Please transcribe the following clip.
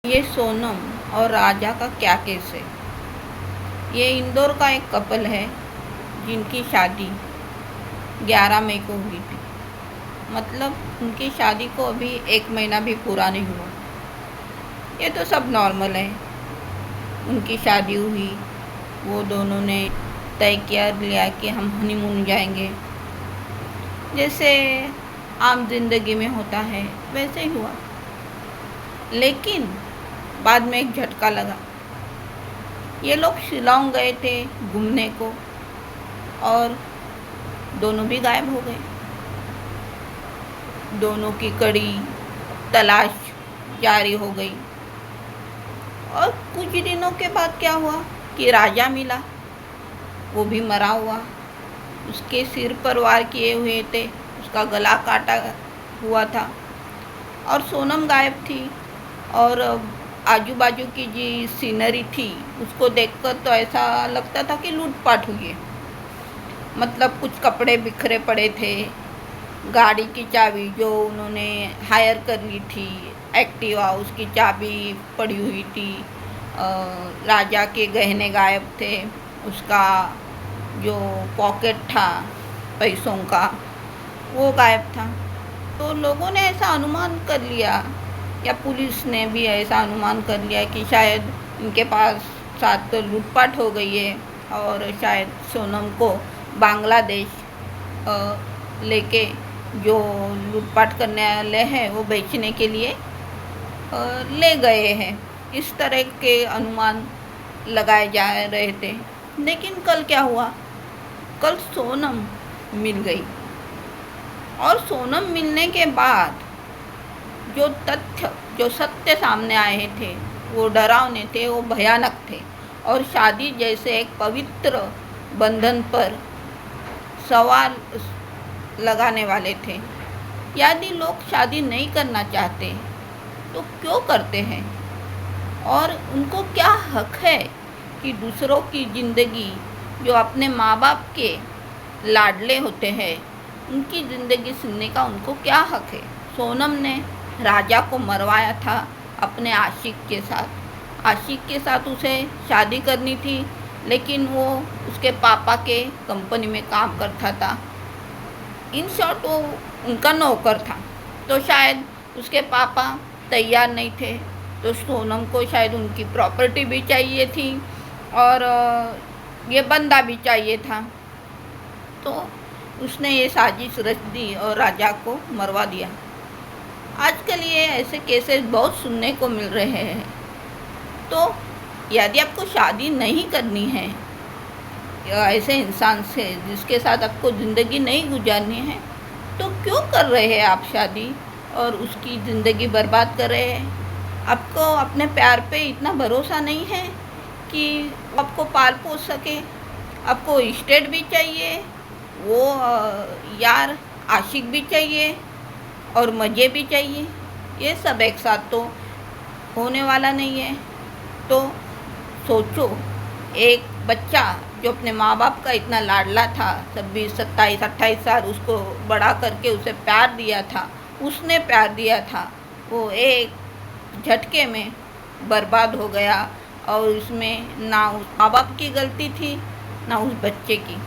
ये सोनम और राजा का क्या केस है। ये इंदौर का एक कपल है जिनकी शादी 11 मई को हुई थी। मतलब उनकी शादी को अभी 1 महीना भी पूरा नहीं हुआ। ये तो सब नॉर्मल है। उनकी शादी हुई, वो दोनों ने तय किया लिया कि हम हनीमून जाएंगे। जैसे आम जिंदगी में होता है वैसे ही हुआ। लेकिन बाद में एक झटका लगा। ये लोग शिलांग गए थे घूमने को और दोनों भी गायब हो गए। दोनों की कड़ी तलाश जारी हो गई। और कुछ दिनों के बाद क्या हुआ कि राजा मिला, वो भी मरा हुआ। उसके सिर पर वार किए हुए थे, उसका गला काटा हुआ था। और सोनम गायब थी। और आजू बाजू की जी सीनरी थी उसको देखकर तो ऐसा लगता था कि लूटपाट हुई है। मतलब कुछ कपड़े बिखरे पड़े थे, गाड़ी की चाबी जो उन्होंने हायर कर ली थी एक्टिवा, उसकी चाबी पड़ी हुई थी। राजा के गहने गायब थे, उसका जो पॉकेट था पैसों का वो गायब था। तो लोगों ने ऐसा अनुमान कर लिया, या पुलिस ने भी ऐसा अनुमान कर लिया कि शायद इनके पास साथ तो लूटपाट हो गई है और शायद सोनम को बांग्लादेश लेके जो लूटपाट करने वाले हैं वो बेचने के लिए ले गए हैं। इस तरह के अनुमान लगाए जा रहे थे। लेकिन कल क्या हुआ, कल सोनम मिल गई। और सोनम मिलने के बाद जो तथ्य जो सत्य सामने आए थे वो डरावने थे, वो भयानक थे और शादी जैसे एक पवित्र बंधन पर सवाल लगाने वाले थे। यदि लोग शादी नहीं करना चाहते तो क्यों करते हैं, और उनको क्या हक है कि दूसरों की ज़िंदगी, जो अपने माँ बाप के लाडले होते हैं, उनकी ज़िंदगी सुनने का उनको क्या हक है। सोनम ने राजा को मरवाया था अपने आशिक के साथ। आशिक के साथ उसे शादी करनी थी, लेकिन वो उसके पापा के कंपनी में काम करता था। इन शॉर्ट वो उनका नौकर था। तो शायद उसके पापा तैयार नहीं थे, तो सोनम को शायद उनकी प्रॉपर्टी भी चाहिए थी और ये बंदा भी चाहिए था। तो उसने ये साजिश रच दी और राजा को मरवा दिया। आजकल ये ऐसे केसेस बहुत सुनने को मिल रहे हैं। तो यदि आपको शादी नहीं करनी है या ऐसे इंसान से जिसके साथ आपको ज़िंदगी नहीं गुजारनी है, तो क्यों कर रहे हैं आप शादी और उसकी ज़िंदगी बर्बाद कर रहे हैं। आपको अपने प्यार पे इतना भरोसा नहीं है कि आपको पाल पोस सके। आपको स्टेट भी चाहिए, वो यार आशिक भी चाहिए और मज़े भी चाहिए। ये सब एक साथ तो होने वाला नहीं है। तो सोचो, एक बच्चा जो अपने माँ बाप का इतना लाडला था, 26, 27, 28 साल उसको बड़ा करके उसे प्यार दिया था, उसने प्यार दिया था, वो एक झटके में बर्बाद हो गया। और इसमें ना उस माँ बाप की गलती थी ना उस बच्चे की।